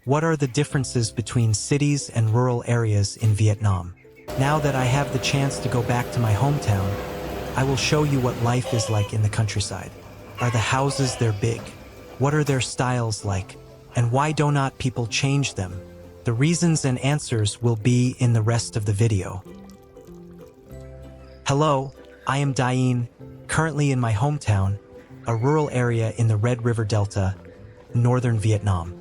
What are the differences between cities and rural areas in Vietnam? Now that I have the chance to go back to my hometown, I will show you what life is like in the countryside. Are the houses there big? What are their styles like? And why do not people change them? The reasons and answers will be in the rest of the video. Hello, I am Diane, currently in my hometown, a rural area in the Red River Delta, northern Vietnam.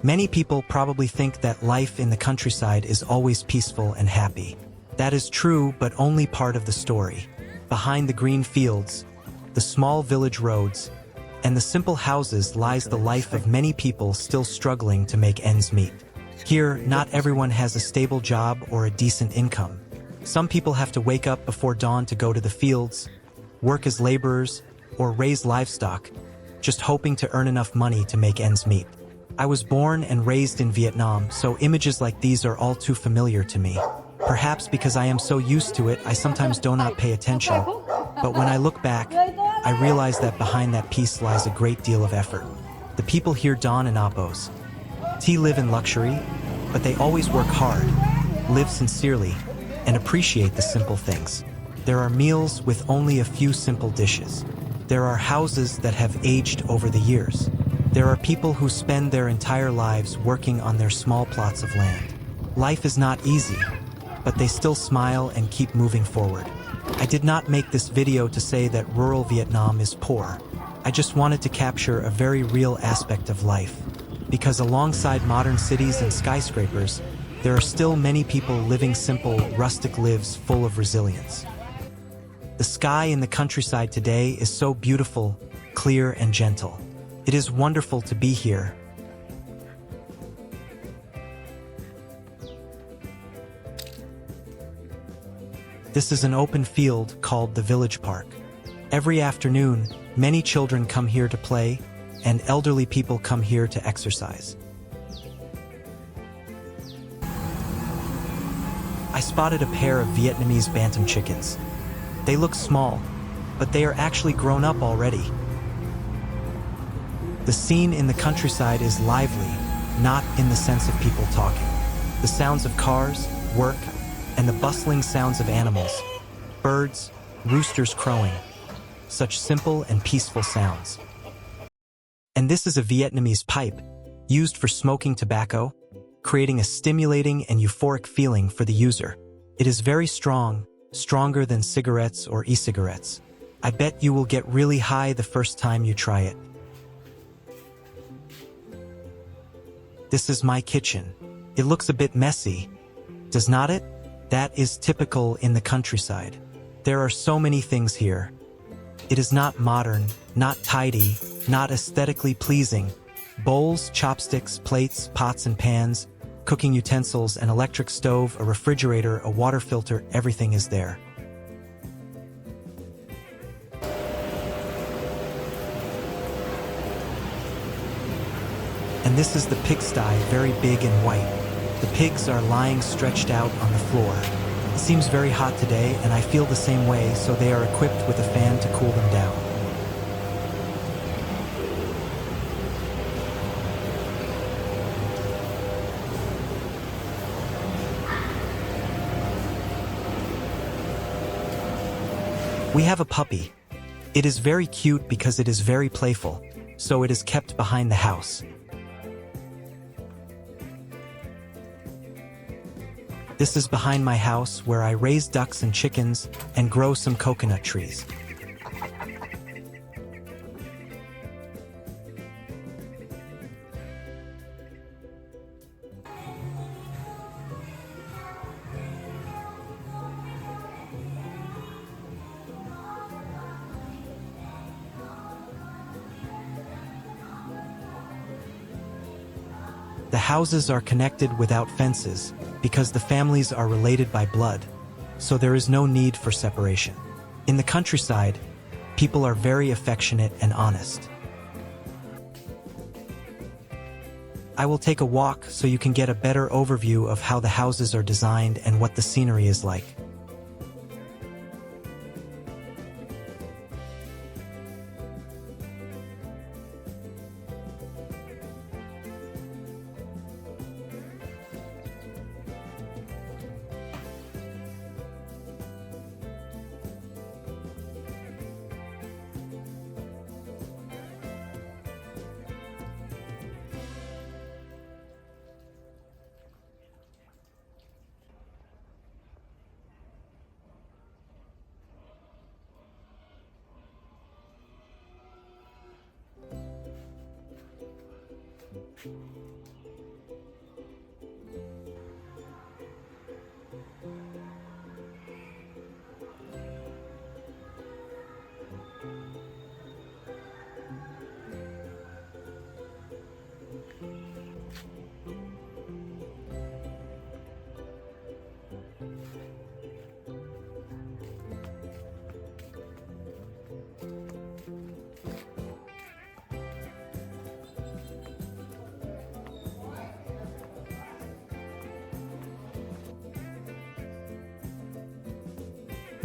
Many people probably think that life in the countryside is always peaceful and happy. That is true, but only part of the story. Behind the green fields, the small village roads, and the simple houses lies the life of many people still struggling to make ends meet. Here, not everyone has a stable job or a decent income. Some people have to wake up before dawn to go to the fields, work as laborers, or raise livestock, just hoping to earn enough money to make ends meet. I was born and raised in Vietnam, so images like these are all too familiar to me. Perhaps because I am so used to it, I sometimes do not pay attention. But when I look back, I realize that behind that peace lies a great deal of effort. The people here Don and Apos. T live in luxury, but they always work hard, live sincerely, and appreciate the simple things. There are meals with only a few simple dishes. There are houses that have aged over the years. There are people who spend their entire lives working on their small plots of land. Life is not easy, but they still smile and keep moving forward. I did not make this video to say that rural Vietnam is poor. I just wanted to capture a very real aspect of life. Because alongside modern cities and skyscrapers, there are still many people living simple, rustic lives full of resilience. The sky in the countryside today is so beautiful, clear, and gentle. It is wonderful to be here. This is an open field called the Village Park. Every afternoon, many children come here to play, and elderly people come here to exercise. I spotted a pair of Vietnamese bantam chickens. They look small, but they are actually grown up already. The scene in the countryside is lively, not in the sense of people talking. The sounds of cars, work, and the bustling sounds of animals, birds, roosters crowing, such simple and peaceful sounds. And this is a Vietnamese pipe, used for smoking tobacco, creating a stimulating and euphoric feeling for the user. It is very strong, stronger than cigarettes or e-cigarettes. I bet you will get really high the first time you try it. This is my kitchen. It looks a bit messy, does not it? That is typical in the countryside. There are so many things here. It is not modern, not tidy, not aesthetically pleasing. Bowls, chopsticks, plates, pots and pans, cooking utensils, an electric stove, a refrigerator, a water filter, everything is there. And this is the pigsty, very big and white. The pigs are lying stretched out on the floor. It seems very hot today, and I feel the same way, so they are equipped with a fan to cool them down. We have a puppy. It is very cute because it is very playful, so it is kept behind the house. This is behind my house where I raise ducks and chickens and grow some coconut trees. The houses are connected without fences because the families are related by blood, so there is no need for separation. In the countryside, people are very affectionate and honest. I will take a walk so you can get a better overview of how the houses are designed and what the scenery is like.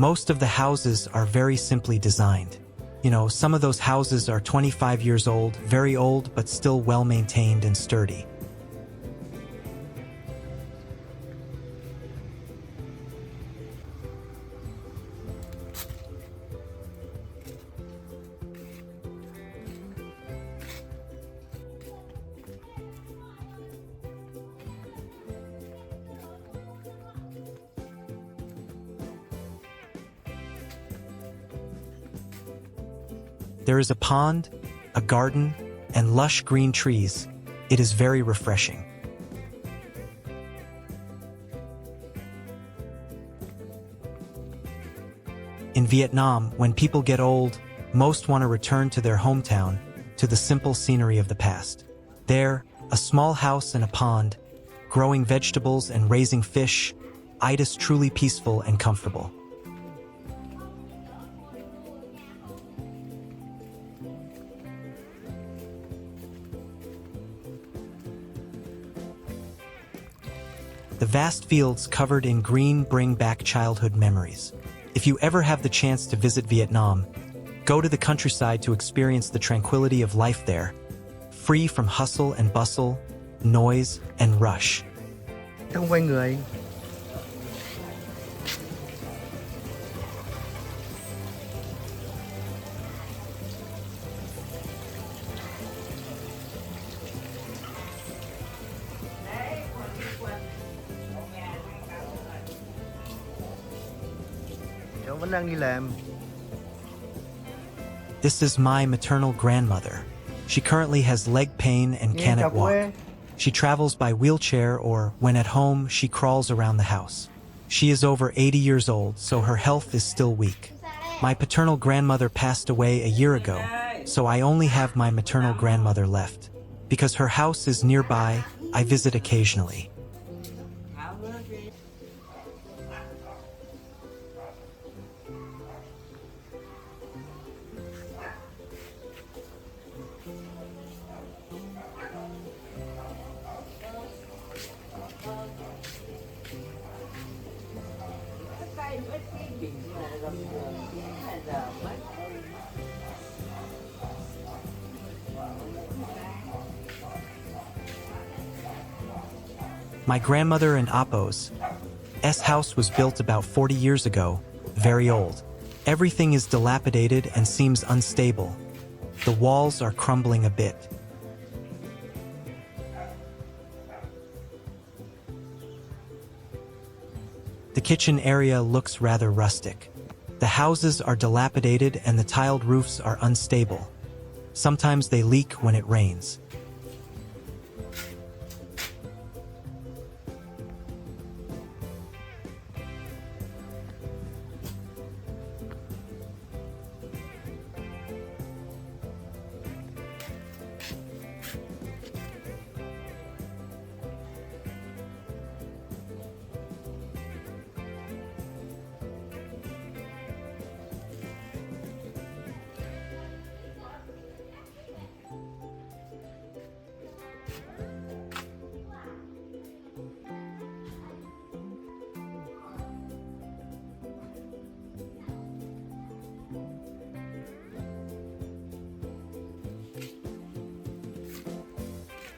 Most of the houses are very simply designed. Some of those houses are 25 years old, very old, but still well-maintained and sturdy. There is a pond, a garden, and lush green trees. It is very refreshing. In Vietnam, when people get old, most want to return to their hometown, to the simple scenery of the past. There, a small house and a pond, growing vegetables and raising fish, it is truly peaceful and comfortable. The vast fields covered in green bring back childhood memories. If you ever have the chance to visit Vietnam, go to the countryside to experience the tranquility of life there, free from hustle and bustle, noise and rush. Không quay người. Cháu vẫn đang đi làm. This is my maternal grandmother. She currently has leg pain and Nhìn cháu cannot walk. quê. She travels by wheelchair or, when at home, she crawls around the house. She is over 80 years old, so her health is still weak. My paternal grandmother passed away a year ago, so I only have my maternal grandmother left. Because her house is nearby, I visit occasionally. My grandmother and Apo's house was built about 40 years ago, very old. Everything is dilapidated and seems unstable. The walls are crumbling a bit. The kitchen area looks rather rustic. The houses are dilapidated and the tiled roofs are unstable. Sometimes they leak when it rains.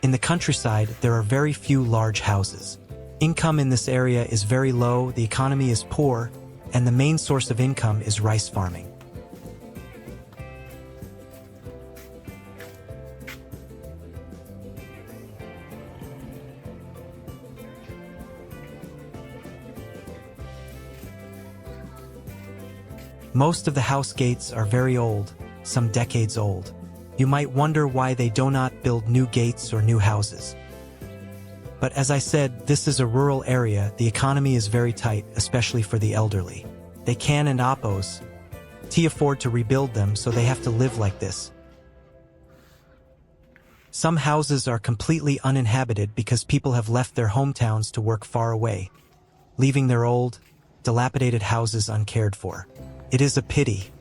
In the countryside, there are very few large houses. Income in this area is very low, the economy is poor, and the main source of income is rice farming. Most of the house gates are very old, some decades old. You might wonder why they do not build new gates or new houses. But as I said, this is a rural area, the economy is very tight, especially for the elderly. They can and Apos afford to rebuild them, so they have to live like this. Some houses are completely uninhabited because people have left their hometowns to work far away, leaving their old, dilapidated houses uncared for. It is a pity.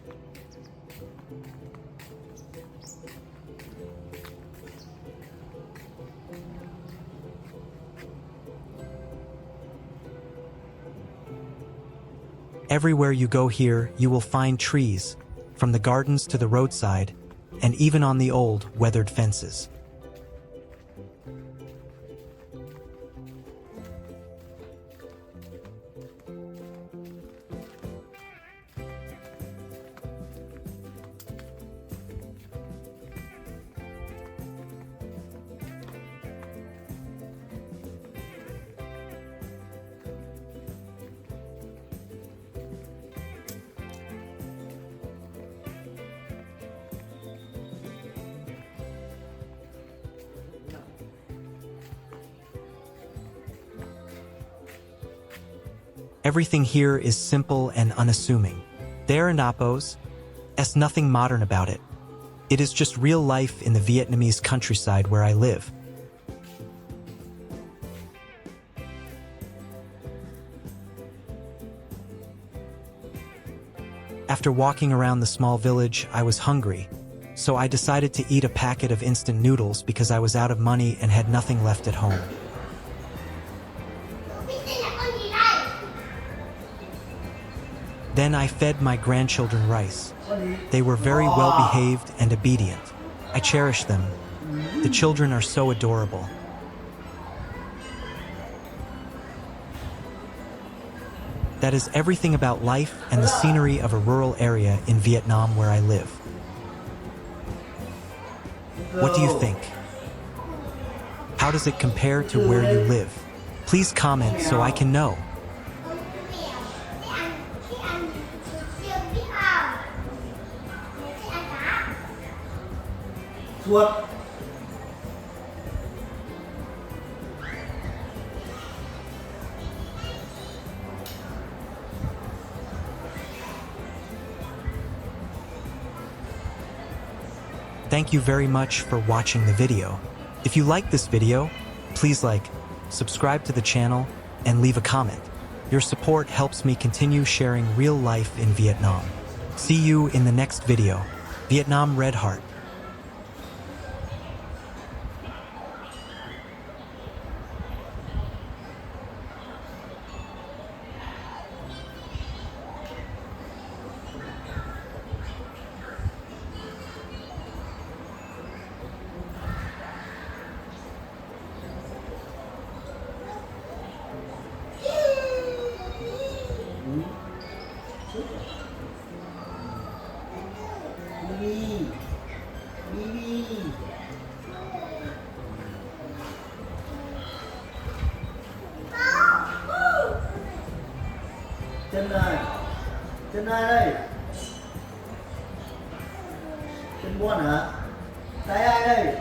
Everywhere you go here, you will find trees, from the gardens to the roadside, and even on the old, weathered fences. Everything here is simple and unassuming. There in Apos, there's nothing modern about it. It is just real life in the Vietnamese countryside where I live. After walking around the small village, I was hungry, so I decided to eat a packet of instant noodles because I was out of money and had nothing left at home. Then I fed my grandchildren rice. They were very well behaved and obedient. I cherish them. The children are so adorable. That is everything about life and the scenery of a rural area in Vietnam where I live. What do you think? How does it compare to where you live? Please comment so I can know. Chuột. Thank you very much for watching the video. If you like this video, please like, subscribe to the channel, and leave a comment. Your support helps me continue sharing real life in Vietnam. See you in the next video. Vietnam Red Heart. Mimi. Mimi. Chân này. Chân này đây. Chân buôn hả? Tay ai đây?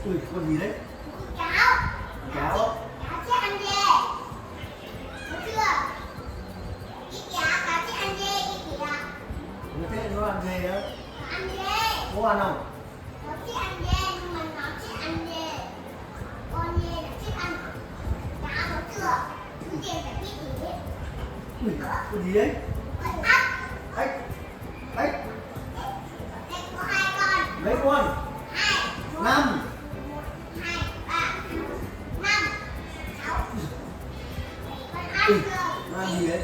Ui, con gì đấy? Cáo. Cáo. Cáo chứ ăn dê. Có chưa? Ít giá cáo chứ ăn dê ít kìa. Nó thế nó ăn dê á? Nó ăn dê. Có ăn không? Nó chứ ăn dê nhưng mà nó chứ ăn dê. Con dê là chứ ăn. Cáo có chưa? Chú dê phải biết gì đấy. Ui, con gì đấy? Con ốc. Ếch. Ếch. Đây có 2 con. Mấy con? 2. 5. 1, 2, 3, 4, 5, 6. Con ăn Ui, chưa? nó ăn gì đấy?